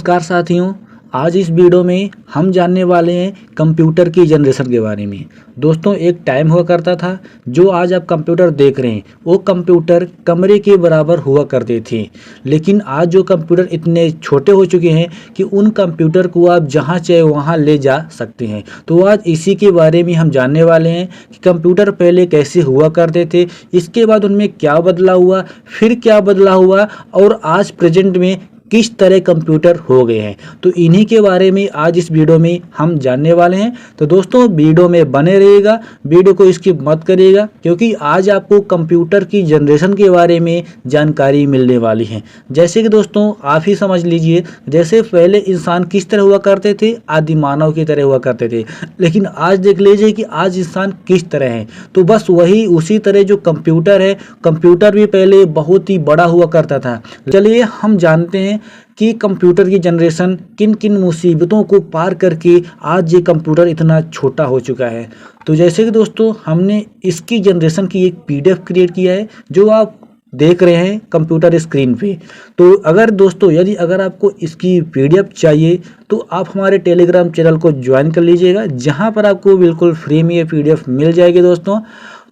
नमस्कार साथियों, आज इस वीडियो में हम जानने वाले हैं कंप्यूटर की जनरेशन के बारे में। दोस्तों, एक टाइम हुआ करता था जो आज आप कंप्यूटर देख रहे हैं वो कंप्यूटर कमरे के बराबर हुआ करते थे। लेकिन आज जो कंप्यूटर इतने छोटे हो चुके हैं कि उन कंप्यूटर को आप जहां चाहे वहां ले जा सकते हैं। तो आज इसी के बारे में हम जानने वाले हैं कि कंप्यूटर पहले कैसे हुआ करते थे, इसके बाद उनमें क्या बदलाव हुआ, फिर क्या बदलाव हुआ और आज प्रेजेंट में किस तरह कंप्यूटर हो गए हैं। तो इन्हीं के बारे में आज इस वीडियो में हम जानने वाले हैं। तो दोस्तों, वीडियो में बने रहिएगा, वीडियो को स्किप मत करिएगा, क्योंकि आज आपको कंप्यूटर की जनरेशन के बारे में जानकारी मिलने वाली है। जैसे कि दोस्तों आप ही समझ लीजिए, जैसे पहले इंसान किस तरह हुआ करते थे, आदि मानव की तरह हुआ करते थे, लेकिन आज देख लीजिए कि आज इंसान किस तरह है। तो बस वही उसी तरह जो कंप्यूटर है, कंप्यूटर भी पहले बहुत ही बड़ा हुआ करता था। चलिए हम जानते हैं कि कंप्यूटर की जनरेशन किन किन मुसीबतों को पार करके आज ये कंप्यूटर इतना छोटा हो चुका है। तो जैसे कि दोस्तों हमने इसकी जनरेशन की एक पीडीएफ क्रिएट किया है जो आप देख रहे हैं कंप्यूटर स्क्रीन पे। तो अगर दोस्तों अगर आपको इसकी पीडीएफ चाहिए तो आप हमारे टेलीग्राम चैनल को ज्वाइन कर लीजिएगा, जहां पर आपको बिल्कुल फ्री में ये पीडीएफ मिल जाएगी दोस्तों।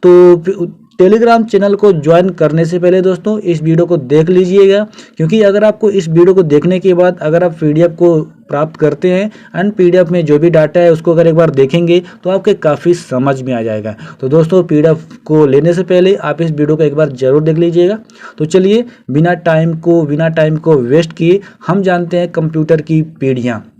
तो टेलीग्राम चैनल को ज्वाइन करने से पहले दोस्तों इस वीडियो को देख लीजिएगा, क्योंकि अगर आपको इस वीडियो को देखने के बाद अगर आप पीडीएफ को प्राप्त करते हैं एंड पीडीएफ में जो भी डाटा है उसको अगर एक बार देखेंगे तो आपके काफ़ी समझ में आ जाएगा। तो दोस्तों पीडीएफ को लेने से पहले आप इस वीडियो को एक बार जरूर देख लीजिएगा। तो चलिए बिना टाइम को वेस्ट किए हम जानते हैं कंप्यूटर की पीढ़ियाँ।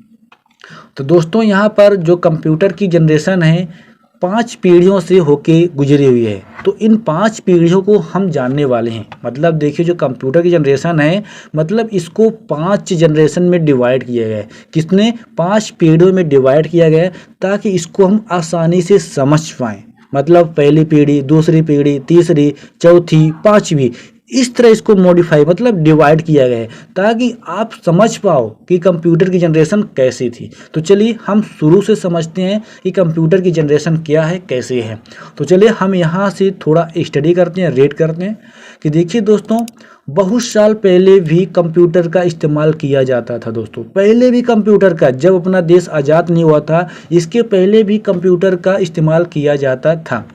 तो दोस्तों यहाँ पर जो कंप्यूटर की जनरेशन है 5 पीढ़ियों से होके गुजरी हुई है। तो इन 5 पीढ़ियों को हम जानने वाले हैं। मतलब देखिए, जो कंप्यूटर की जनरेशन है मतलब इसको 5 जनरेशन में डिवाइड किया गया है। किसने? 5 पीढ़ियों में डिवाइड किया गया है ताकि इसको हम आसानी से समझ पाएँ। मतलब पहली पीढ़ी, दूसरी पीढ़ी, तीसरी, चौथी, पाँचवीं, इस तरह इसको मॉडिफाई मतलब डिवाइड किया गया है ताकि आप समझ पाओ कि कंप्यूटर की जनरेशन कैसी थी। तो चलिए हम शुरू से समझते हैं कि कंप्यूटर की जनरेशन क्या है, कैसे है। तो चलिए हम यहाँ से थोड़ा स्टडी करते हैं, रेड करते हैं कि देखिए दोस्तों, बहुत साल पहले भी कंप्यूटर का इस्तेमाल किया जाता था। दोस्तों पहले भी कंप्यूटर का, जब अपना देश आज़ाद नहीं हुआ था, इसके पहले भी कंप्यूटर का इस्तेमाल किया जाता था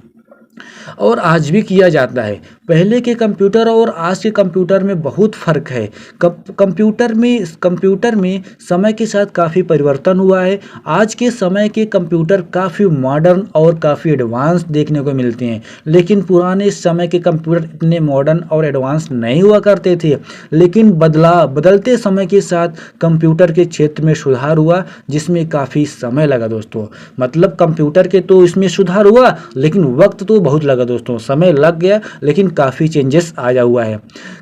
और आज भी किया जाता है। पहले के कंप्यूटर और आज के कंप्यूटर में बहुत फ़र्क है। कंप्यूटर में समय के साथ काफ़ी परिवर्तन हुआ है। आज के समय के कंप्यूटर काफ़ी मॉडर्न और काफ़ी एडवांस देखने को मिलते हैं, लेकिन पुराने समय के कंप्यूटर इतने मॉडर्न और एडवांस नहीं हुआ करते थे। लेकिन बदलते समय के साथ कंप्यूटर के क्षेत्र में सुधार हुआ, जिसमें काफ़ी समय लगा दोस्तों। मतलब कंप्यूटर के तो इसमें सुधार हुआ, लेकिन वक्त तो बहुत लगा दोस्तों, समय लग गया, लेकिन काफ़ी चेंजेस आया हुआ है।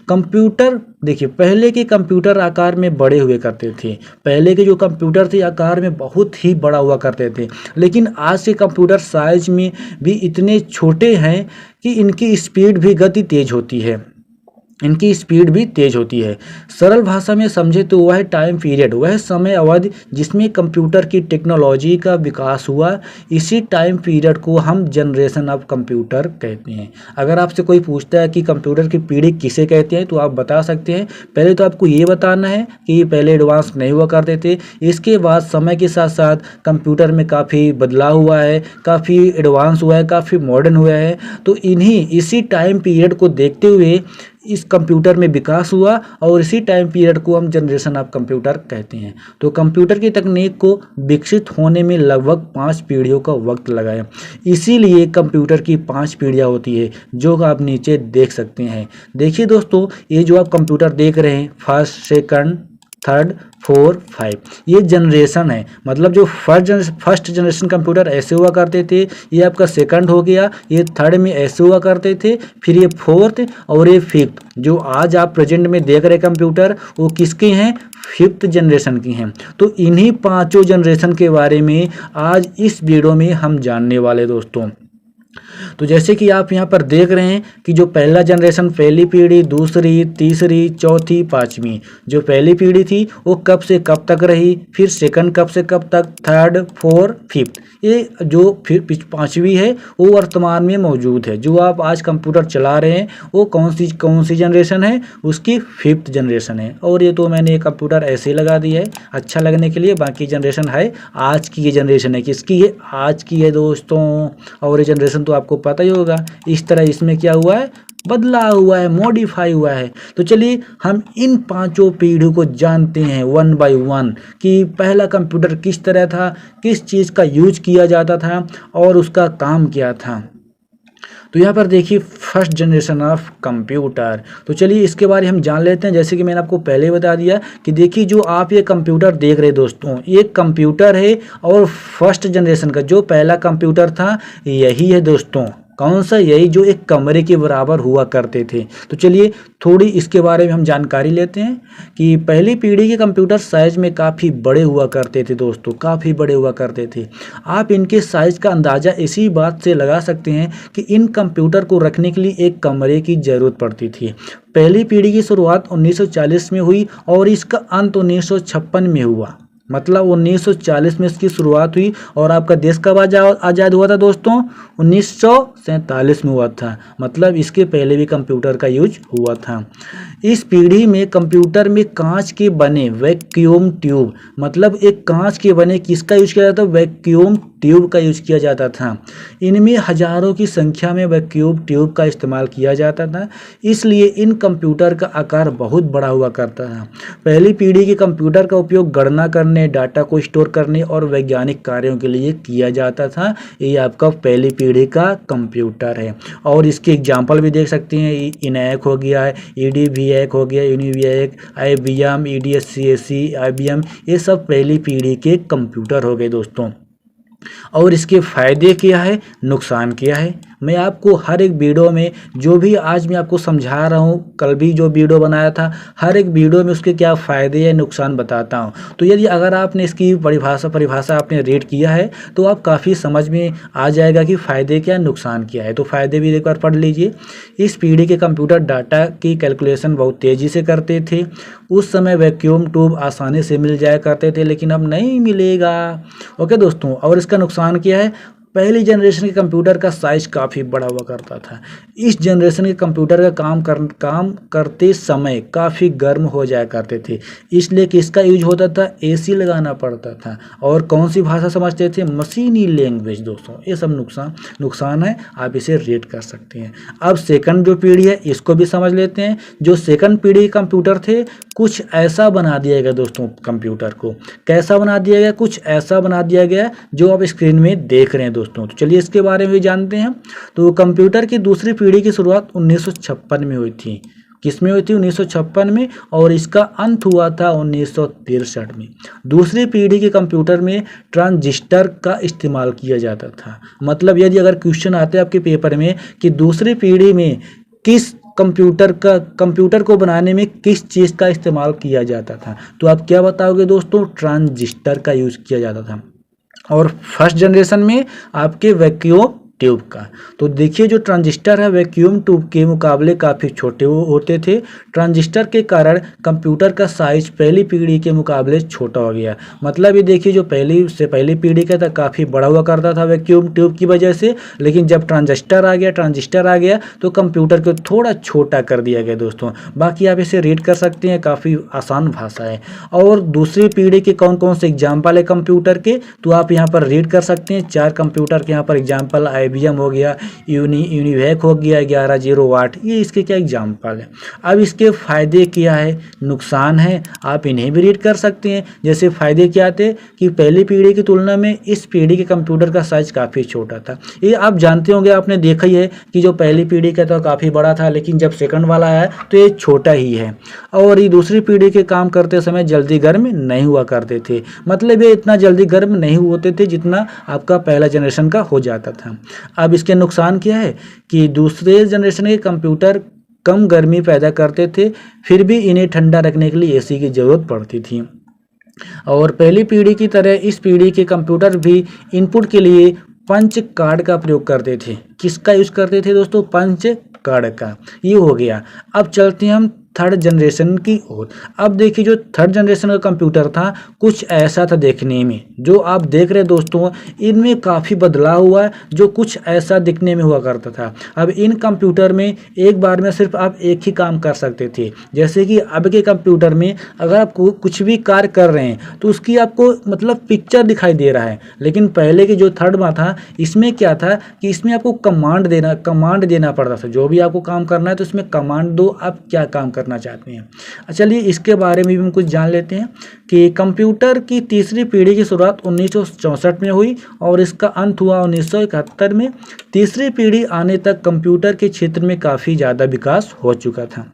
कंप्यूटर देखिए, पहले के कंप्यूटर आकार में बड़े हुए करते थे। पहले के जो कंप्यूटर थे आकार में बहुत ही बड़ा हुआ करते थे, लेकिन आज के कंप्यूटर साइज में भी इतने छोटे हैं कि इनकी स्पीड भी गति तेज होती है। सरल भाषा में समझे तो वह टाइम पीरियड, वह समय अवधि जिसमें कंप्यूटर की टेक्नोलॉजी का विकास हुआ, इसी टाइम पीरियड को हम जनरेशन ऑफ कंप्यूटर कहते हैं। अगर आपसे कोई पूछता है कि कंप्यूटर की पीढ़ी किसे कहते हैं तो आप बता सकते हैं। पहले तो आपको ये बताना है कि पहले एडवांस नहीं हुआ करते थे, इसके बाद समय के साथ साथ कंप्यूटर में काफ़ी बदलाव हुआ है, काफ़ी एडवांस हुआ है, काफ़ी मॉडर्न हुआ है। तो इसी टाइम पीरियड को देखते हुए इस कंप्यूटर में विकास हुआ और इसी टाइम पीरियड को हम जनरेशन ऑफ कंप्यूटर कहते हैं। तो कंप्यूटर की तकनीक को विकसित होने में लगभग 5 पीढ़ियों का वक्त लगा है। इसीलिए कंप्यूटर की 5 पीढ़ियाँ होती है, जो आप नीचे देख सकते हैं। देखिए दोस्तों, ये जो आप कंप्यूटर देख रहे हैं, फर्स्ट, सेकंड, थर्ड, 4, 5, ये जनरेशन है। मतलब जो फर्स्ट जनरेशन कंप्यूटर ऐसे हुआ करते थे, ये आपका सेकंड हो गया, ये थर्ड में ऐसे हुआ करते थे, फिर ये फोर्थ और ये फिफ्थ। जो आज आप प्रेजेंट में देख रहे कंप्यूटर वो किसके हैं? 5th जनरेशन की हैं। तो इन्हीं 5 जनरेशन के बारे में आज इस वीडियो में हम जानने वाले दोस्तों। तो जैसे कि आप यहाँ पर देख रहे हैं कि जो पहला जनरेशन, पहली पीढ़ी, दूसरी, तीसरी, चौथी, पाँचवीं, जो पहली पीढ़ी थी वो कब से कब तक रही, फिर सेकंड कब से कब तक, थर्ड, फोर्थ, फिफ्थ, ये जो फिर पाँचवीं है वो वर्तमान में मौजूद है। जो आप आज कंप्यूटर चला रहे हैं वो कौन सी जनरेशन है, उसकी फिफ्थ जनरेशन है। और ये तो मैंने ये कंप्यूटर ऐसे ही लगा दिया है अच्छा लगने के लिए, बाकी जनरेशन है आज की, ये जनरेशन है किसकी है, आज की है दोस्तों। और ये जनरेशन तो आपको पता ही होगा, इस तरह इसमें क्या हुआ है, बदला हुआ है, मॉडिफाई हुआ है। तो चलिए हम इन पांचों पीढ़ियों को जानते हैं वन बाय वन कि पहला कंप्यूटर किस तरह था, किस चीज़ का यूज किया जाता था और उसका काम क्या था। तो यहाँ पर देखिए फर्स्ट जनरेशन ऑफ कंप्यूटर। तो चलिए इसके बारे में हम जान लेते हैं। जैसे कि मैंने आपको पहले ही बता दिया कि देखिए जो आप ये कंप्यूटर देख रहे दोस्तों, ये कंप्यूटर है और फर्स्ट जनरेशन का जो पहला कंप्यूटर था यही है दोस्तों। कौन सा, यही जो एक कमरे के बराबर हुआ करते थे। तो चलिए थोड़ी इसके बारे में हम जानकारी लेते हैं कि पहली पीढ़ी के कंप्यूटर साइज में काफ़ी बड़े हुआ करते थे दोस्तों, काफ़ी बड़े हुआ करते थे। आप इनके साइज का अंदाज़ा इसी बात से लगा सकते हैं कि इन कंप्यूटर को रखने के लिए एक कमरे की ज़रूरत पड़ती थी। पहली पीढ़ी की शुरुआत 1940 में हुई और इसका अंत 1956 में हुआ। मतलब 1940 में इसकी शुरुआत हुई और आपका देश कब आज़ाद हुआ था दोस्तों, 1947 में हुआ था। मतलब इसके पहले भी कंप्यूटर का यूज हुआ था। इस पीढ़ी में कंप्यूटर में कांच के बने वैक्यूम ट्यूब, मतलब एक कांच के बने किसका यूज किया जाता था, वैक्यूम ट्यूब का यूज किया जाता था। इनमें हजारों की संख्या में वैक्यूम ट्यूब का इस्तेमाल किया जाता था, इसलिए इन कंप्यूटर का आकार बहुत बड़ा हुआ करता था। पहली पीढ़ी के कंप्यूटर का उपयोग गणना करने, डाटा को स्टोर करने और वैज्ञानिक कार्यों के लिए किया जाता था। ये आपका पहली पीढ़ी का कंप्यूटर है और इसके एग्जाम्पल भी देख सकते हैं। इनैक हो गया है, EDVAC हो गया, यूनिविएक, IBM, EDSCAC, IBM, ये सब पहली पीढ़ी के कंप्यूटर हो गए दोस्तों। और इसके फ़ायदे क्या है, नुकसान क्या है, मैं आपको हर एक वीडियो में जो भी आज मैं आपको समझा रहा हूँ, कल भी जो वीडियो बनाया था, हर एक वीडियो में उसके क्या फ़ायदे या नुकसान बताता हूँ। तो यदि अगर आपने इसकी परिभाषा आपने रीड किया है तो आप काफ़ी समझ में आ जाएगा कि फ़ायदे क्या, नुकसान क्या है। तो फ़ायदे भी एक बार पढ़ लीजिए। इस पीढ़ी के कंप्यूटर डाटा की कैलकुलेशन बहुत तेज़ी से करते थे। उस समय वैक्यूम ट्यूब आसानी से मिल जाया करते थे, लेकिन अब नहीं मिलेगा। ओके दोस्तों, और इसका नुकसान क्या है, पहली जनरेशन के कंप्यूटर का साइज काफ़ी बड़ा हुआ करता था। इस जनरेशन के कंप्यूटर का काम करते समय काफ़ी गर्म हो जाया करते थे, इसलिए किसका यूज होता था, AC लगाना पड़ता था। और कौन सी भाषा समझते थे, मशीनी लैंग्वेज दोस्तों। ये सब नुकसान है, आप इसे रेट कर सकते हैं। अब सेकंड जो पीढ़ी है इसको भी समझ लेते हैं। जो सेकंड पीढ़ी के कंप्यूटर थे, कुछ ऐसा बना दिया गया दोस्तों, कंप्यूटर को कैसा बना दिया गया, कुछ ऐसा बना दिया गया जो आप स्क्रीन में देख रहे हैं दोस्तों। तो चलिए इसके बारे में भी जानते हैं। तो कंप्यूटर की दूसरी पीढ़ी की शुरुआत 1956 में हुई थी। किस में हुई थी, 1956 में, और इसका अंत हुआ था 1963 में। दूसरी पीढ़ी के कंप्यूटर में ट्रांजिस्टर का इस्तेमाल किया जाता था। मतलब यदि अगर क्वेश्चन आते हैं आपके पेपर में कि दूसरी पीढ़ी में किस कंप्यूटर को बनाने में किस चीज़ का इस्तेमाल किया जाता था, तो आप क्या बताओगे दोस्तों, ट्रांजिस्टर का यूज़ किया जाता था। और फर्स्ट जनरेशन में आपके वैक्यूम ट्यूब का। तो देखिए जो ट्रांजिस्टर है वैक्यूम ट्यूब के मुकाबले काफ़ी छोटे होते थे। ट्रांजिस्टर के कारण कंप्यूटर का साइज पहली पीढ़ी के मुकाबले छोटा हो गया। मतलब ये देखिए जो पहली पीढ़ी का था काफ़ी बड़ा हुआ करता था वैक्यूम ट्यूब की वजह से, लेकिन जब ट्रांजिस्टर आ गया तो कंप्यूटर को थोड़ा छोटा कर दिया गया दोस्तों। बाकी आप इसे रीड कर सकते हैं, काफ़ी आसान भाषा है। और दूसरी पीढ़ी के कौन कौन से एग्जाम्पल है कंप्यूटर के, तो आप यहाँ पर रीड कर सकते हैं। 4 कंप्यूटर के यहाँ पर एग्जाम्पल, IBM हो गया, यूनिवैक हो गया, 11 वाट, ये इसके क्या एग्जाम्पल है। अब इसके फ़ायदे क्या है, नुकसान है, आप इन्हें भी रीड कर सकते हैं। जैसे फ़ायदे क्या थे कि पहली पीढ़ी की तुलना में इस पीढ़ी के कंप्यूटर का साइज काफ़ी छोटा था। ये आप जानते होंगे, आपने देखा ही है कि जो पहली पीढ़ी का था काफ़ी बड़ा था, लेकिन जब सेकंड वाला आया तो ये छोटा ही है। और ये दूसरी पीढ़ी के काम करते समय जल्दी गर्म नहीं हुआ करते थे। मतलब ये इतना जल्दी गर्म नहीं होते थे जितना आपका पहला जनरेशन का हो जाता था। अब इसके नुकसान क्या है कि दूसरे जनरेशन के कंप्यूटर कम गर्मी पैदा करते थे, फिर भी इन्हें ठंडा रखने के लिए AC की ज़रूरत पड़ती थी। और पहली पीढ़ी की तरह इस पीढ़ी के कंप्यूटर भी इनपुट के लिए पंच कार्ड का प्रयोग करते थे। किसका यूज करते थे दोस्तों? पंच कार्ड का। ये हो गया। अब चलते हैं हम थर्ड जनरेशन की ओर। अब देखिए जो थर्ड जनरेशन का कंप्यूटर था कुछ ऐसा था देखने में। जो आप देख रहे हैं दोस्तों इनमें काफ़ी बदलाव हुआ है, जो कुछ ऐसा दिखने में हुआ करता था। अब इन कंप्यूटर में एक बार में सिर्फ आप एक ही काम कर सकते थे। जैसे कि अब के कंप्यूटर में अगर आप कुछ भी कार्य कर रहे हैं तो उसकी आपको मतलब पिक्चर दिखाई दे रहा है, लेकिन पहले के जो थर्ड में था इसमें क्या था कि इसमें आपको कमांड देना पड़ता था। जो भी आपको काम करना है तो इसमें कमांड दो, आप क्या काम करना चाहते हैं। चलिए इसके बारे में भी हम कुछ जान लेते हैं कि कंप्यूटर की तीसरी पीढ़ी की शुरुआत 1964 में हुई और इसका अंत हुआ 1971 में। तीसरी पीढ़ी आने तक कंप्यूटर के क्षेत्र में काफ़ी ज़्यादा विकास हो चुका था।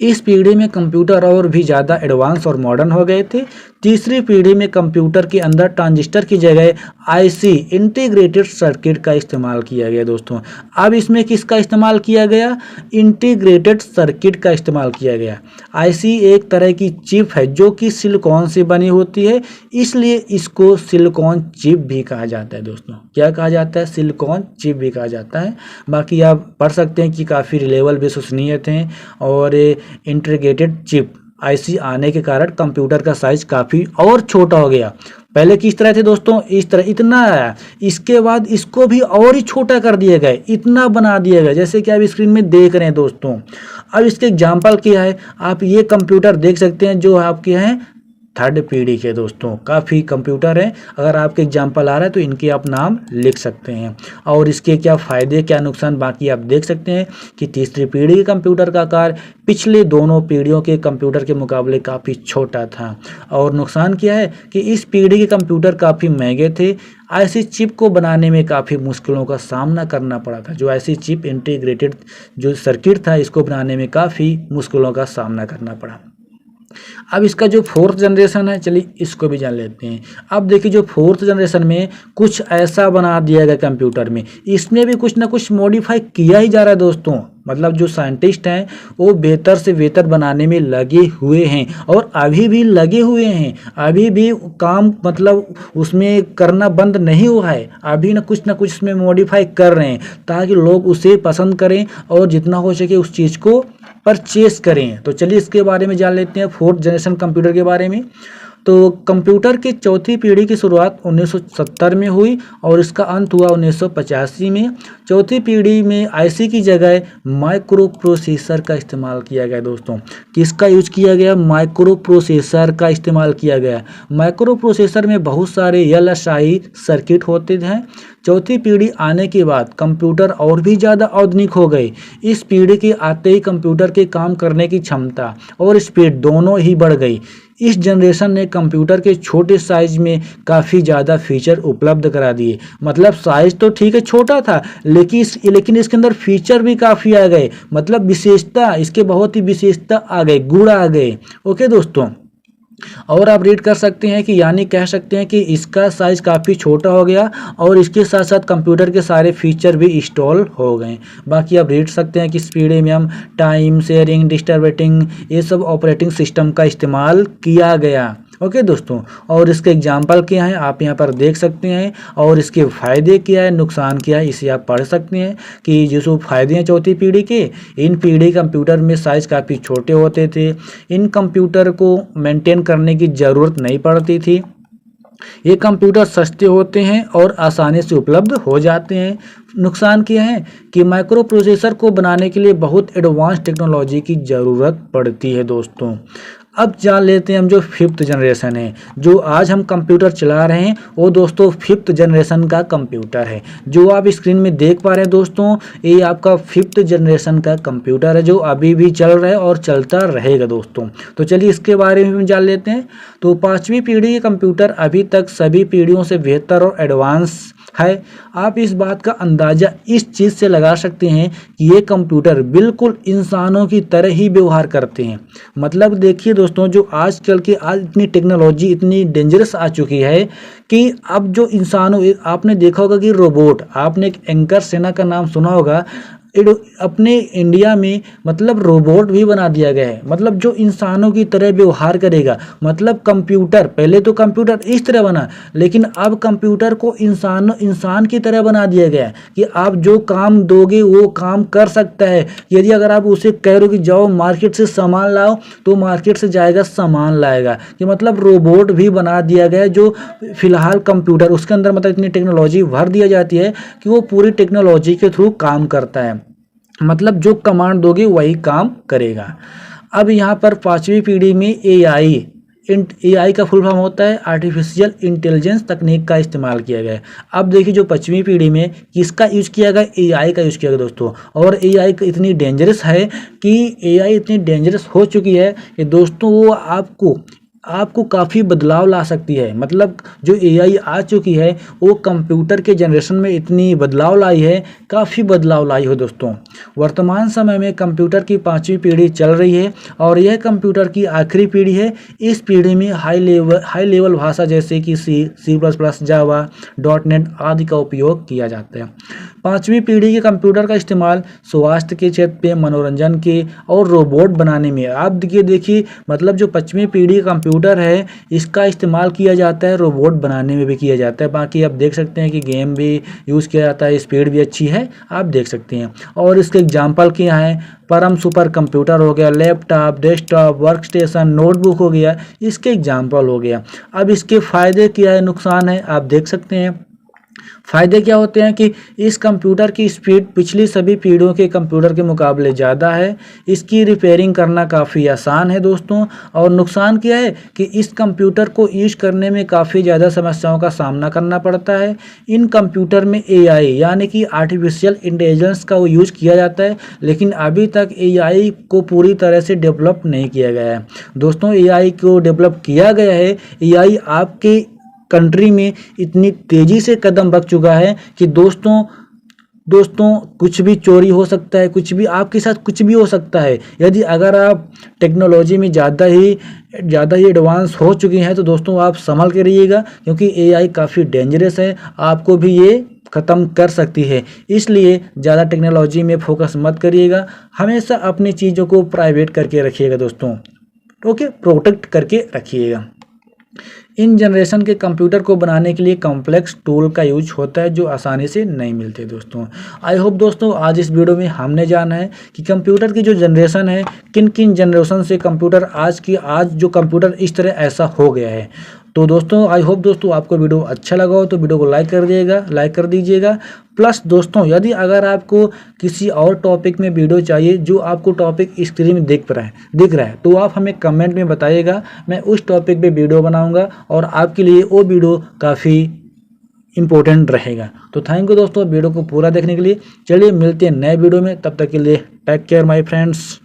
इस पीढ़ी में कंप्यूटर और भी ज़्यादा एडवांस और मॉडर्न हो गए थे। तीसरी पीढ़ी में कंप्यूटर के अंदर ट्रांजिस्टर की जगह आईसी इंटीग्रेटेड सर्किट का इस्तेमाल किया गया दोस्तों। अब इसमें किसका इस्तेमाल किया गया? इंटीग्रेटेड सर्किट का इस्तेमाल किया गया। आईसी एक तरह की चिप है जो कि सिलिकॉन से बनी होती है, इसलिए इसको सिलिकॉन चिप भी कहा जाता है दोस्तों। क्या कहा जाता है? सिलिकॉन चिप भी कहा जाता है। बाकी आप पढ़ सकते हैं कि काफ़ी रिलेबल विश्वसनीय थे। और इंटीग्रेटेड चिप आईसी आने के कारण कंप्यूटर का साइज काफ़ी और छोटा हो गया। पहले किस तरह थे दोस्तों? इस तरह इतना आया, इसके बाद इसको भी और ही छोटा कर दिया गया, इतना बना दिया गया जैसे कि आप स्क्रीन में देख रहे हैं दोस्तों। अब इसके एग्जाम्पल क्या है, आप ये कंप्यूटर देख सकते हैं जो आपके हैं थर्ड पीढ़ी के दोस्तों। काफ़ी कंप्यूटर हैं, अगर आपके एग्जाम्पल आ रहा है तो इनके आप नाम लिख सकते हैं और इसके क्या फ़ायदे क्या नुकसान बाकी आप देख सकते हैं कि तीसरी पीढ़ी के कंप्यूटर का आकार पिछले दोनों पीढ़ियों के कंप्यूटर के मुकाबले काफ़ी छोटा था। और नुकसान क्या है कि इस पीढ़ी के कंप्यूटर काफ़ी महंगे थे। ऐसी चिप को बनाने में काफ़ी मुश्किलों का सामना करना पड़ा था। जो ऐसी चिप इंटीग्रेटेड जो सर्किट था इसको बनाने में काफ़ी मुश्किलों का सामना करना पड़ा। अब इसका जो फोर्थ जनरेशन है, चलिए इसको भी जान लेते हैं। अब देखिए जो फोर्थ जनरेशन में कुछ ऐसा बना दिया गया कंप्यूटर में, इसमें भी कुछ ना कुछ मॉडिफाई किया ही जा रहा है दोस्तों। मतलब जो साइंटिस्ट हैं वो बेहतर से बेहतर बनाने में लगे हुए हैं और अभी भी लगे हुए हैं। अभी भी काम मतलब उसमें करना बंद नहीं हुआ है, अभी ना कुछ उसमें मॉडिफाई कर रहे हैं ताकि लोग उसे पसंद करें और जितना हो सके उस चीज़ को परचेस करें। तो चलिए इसके बारे में जान लेते हैं फोर्थ जनरेशन कंप्यूटर के बारे में। तो कंप्यूटर की चौथी पीढ़ी की शुरुआत 1970 में हुई और इसका अंत हुआ 1985 में। चौथी पीढ़ी में आईसी की जगह माइक्रो प्रोसेसर का इस्तेमाल किया गया दोस्तों। किसका यूज किया गया? माइक्रो प्रोसेसर का इस्तेमाल किया गया। माइक्रो प्रोसेसर में बहुत सारे एलएसआई सर्किट होते हैं। चौथी पीढ़ी आने के बाद कंप्यूटर और भी ज़्यादा आधुनिक हो गए। इस पीढ़ी के आते ही कंप्यूटर के काम करने की क्षमता और स्पीड दोनों ही बढ़ गई। इस जनरेशन ने कंप्यूटर के छोटे साइज में काफ़ी ज़्यादा फीचर उपलब्ध करा दिए। मतलब साइज तो ठीक है छोटा था, लेकिन इसके अंदर फीचर भी काफ़ी आ गए। मतलब विशेषता, इसके बहुत ही विशेषता आ गए, गुण आ गए। ओके दोस्तों, और आप रीड कर सकते हैं कि यानी कह सकते हैं कि इसका साइज़ काफ़ी छोटा हो गया और इसके साथ साथ कंप्यूटर के सारे फीचर भी इंस्टॉल हो गए। बाकी आप रीड सकते हैं कि इस पीढ़ी में हम टाइम शेयरिंग, डिस्ट्रीब्यूटिंग, ये सब ऑपरेटिंग सिस्टम का इस्तेमाल किया गया। ओके दोस्तों, और इसके एग्जाम्पल क्या हैं आप यहाँ पर देख सकते हैं और इसके फ़ायदे क्या है, नुकसान क्या है, इसे आप पढ़ सकते हैं कि जो फ़ायदे हैं चौथी पीढ़ी के। इन पीढ़ी कंप्यूटर में साइज़ काफ़ी छोटे होते थे। इन कंप्यूटर को मेंटेन करने की ज़रूरत नहीं पड़ती थी। ये कंप्यूटर सस्ते होते हैं और आसानी से उपलब्ध हो जाते हैं। नुकसान क्या है कि माइक्रो प्रोसेसर को बनाने के लिए बहुत एडवांस टेक्नोलॉजी की ज़रूरत पड़ती है दोस्तों। अब जान लेते हैं हम जो फिफ्थ जनरेशन है, जो आज हम कंप्यूटर चला रहे हैं वो दोस्तों फिफ्थ जनरेशन का कंप्यूटर है। जो आप स्क्रीन में देख पा रहे हैं दोस्तों, ये आपका फिफ्थ जनरेशन का कंप्यूटर है जो अभी भी चल रहा है और चलता रहेगा दोस्तों। तो चलिए इसके बारे में जान लेते हैं। तो पाँचवीं पीढ़ी के कंप्यूटर अभी तक सभी पीढ़ियों से बेहतर और एडवांस है। आप इस बात का अंदाज़ा इस चीज़ से लगा सकते हैं कि ये कंप्यूटर बिल्कुल इंसानों की तरह ही व्यवहार करते हैं। मतलब देखिए दोस्तों, जो आजकल की आज इतनी टेक्नोलॉजी इतनी डेंजरस आ चुकी है कि अब जो इंसानों, आपने देखा होगा कि रोबोट, आपने एक एंकर सेना का नाम सुना होगा। अपने इंडिया में मतलब रोबोट भी बना दिया गया है, मतलब जो इंसानों की तरह व्यवहार करेगा। मतलब कंप्यूटर, पहले तो कंप्यूटर इस तरह बना, लेकिन अब कंप्यूटर को इंसान की तरह बना दिया गया है कि आप जो काम दोगे वो काम कर सकता है। यदि अगर आप उसे कह रहे हो कि जाओ मार्केट से सामान लाओ, तो मार्केट से जाएगा सामान लाएगा। कि मतलब रोबोट भी बना दिया गया है जो फिलहाल कंप्यूटर उसके अंदर मतलब इतनी टेक्नोलॉजी भर दिया जाती है कि वो पूरी टेक्नोलॉजी के थ्रू काम करता है। मतलब जो कमांड दोगे वही काम करेगा। अब यहाँ पर 5वीं पीढ़ी में एआई का फुल फॉर्म होता है आर्टिफिशियल इंटेलिजेंस तकनीक का इस्तेमाल किया गया है। अब देखिए जो 5वीं पीढ़ी में किसका यूज किया गया, एआई का यूज किया गया दोस्तों। और एआई इतनी डेंजरस है कि एआई इतनी डेंजरस हो चुकी है कि दोस्तों वो आपको काफ़ी बदलाव ला सकती है। मतलब जो एआई आ चुकी है वो कंप्यूटर के जनरेशन में इतनी बदलाव लाई है, काफ़ी बदलाव लाई हो दोस्तों। वर्तमान समय में कंप्यूटर की 5वीं पीढ़ी चल रही है और यह कंप्यूटर की आखिरी पीढ़ी है। इस पीढ़ी में हाई लेवल भाषा जैसे कि सी++, जावा, .NET आदि का उपयोग किया जाता है। 5वीं पीढ़ी के कंप्यूटर का इस्तेमाल स्वास्थ्य के क्षेत्र पे, मनोरंजन के और रोबोट बनाने में। आप देखिए मतलब जो 5वीं पीढ़ी का कंप्यूटर है इसका इस्तेमाल किया जाता है रोबोट बनाने में भी किया जाता है। बाकी आप देख सकते हैं कि गेम भी यूज़ किया जाता है, स्पीड भी अच्छी है, आप देख सकते हैं। और इसके एग्जाम्पल क्या है, परम सुपर कंप्यूटर हो गया, लैपटॉप, डेस्कटॉप, वर्कस्टेशन, नोटबुक हो गया, इसके एग्जाम्पल हो गया। अब इसके फ़ायदे क्या है, नुकसान है, आप देख सकते हैं। फ़ायदे क्या होते हैं कि इस कंप्यूटर की स्पीड पिछली सभी पीढ़ियों के कंप्यूटर के मुकाबले ज़्यादा है। इसकी रिपेयरिंग करना काफ़ी आसान है दोस्तों। और नुकसान क्या है कि इस कंप्यूटर को यूज करने में काफ़ी ज़्यादा समस्याओं का सामना करना पड़ता है। इन कंप्यूटर में एआई यानी कि आर्टिफिशियल इंटेलिजेंस का वो यूज किया जाता है, लेकिन अभी तक एआई को पूरी तरह से डेवलप नहीं किया गया है दोस्तों। एआई को डेवलप किया गया है, एआई आपके कंट्री में इतनी तेज़ी से कदम रख चुका है कि दोस्तों कुछ भी चोरी हो सकता है, कुछ भी आपके साथ कुछ भी हो सकता है। यदि अगर आप टेक्नोलॉजी में ज़्यादा ही एडवांस हो चुके हैं तो दोस्तों आप संभल के रहिएगा, क्योंकि एआई काफ़ी डेंजरस है, आपको भी ये ख़त्म कर सकती है। इसलिए ज़्यादा टेक्नोलॉजी में फोकस मत करिएगा, हमेशा अपनी चीज़ों को प्राइवेट करके रखिएगा दोस्तों, ओके, प्रोटेक्ट करके रखिएगा। इन जनरेशन के कंप्यूटर को बनाने के लिए कॉम्प्लेक्स टूल का यूज होता है जो आसानी से नहीं मिलते दोस्तों। आई होप दोस्तों आज इस वीडियो में हमने जाना है कि कंप्यूटर की जो जनरेशन है, किन किन जनरेशन से कंप्यूटर आज जो कंप्यूटर इस तरह ऐसा हो गया है। तो दोस्तों आई होप दोस्तों आपको वीडियो अच्छा लगा हो तो वीडियो को लाइक कर दीजिएगा। प्लस दोस्तों यदि अगर आपको किसी और टॉपिक में वीडियो चाहिए जो आपको टॉपिक स्क्रीन में दिख रहा है तो आप हमें कमेंट में बताइएगा, मैं उस टॉपिक पे वीडियो बनाऊंगा और आपके लिए वो वीडियो काफ़ी इम्पोर्टेंट रहेगा। तो थैंक यू दोस्तों वीडियो को पूरा देखने के लिए। चलिए मिलते हैं नए वीडियो में, तब तक के लिए टेक केयर माय फ्रेंड्स।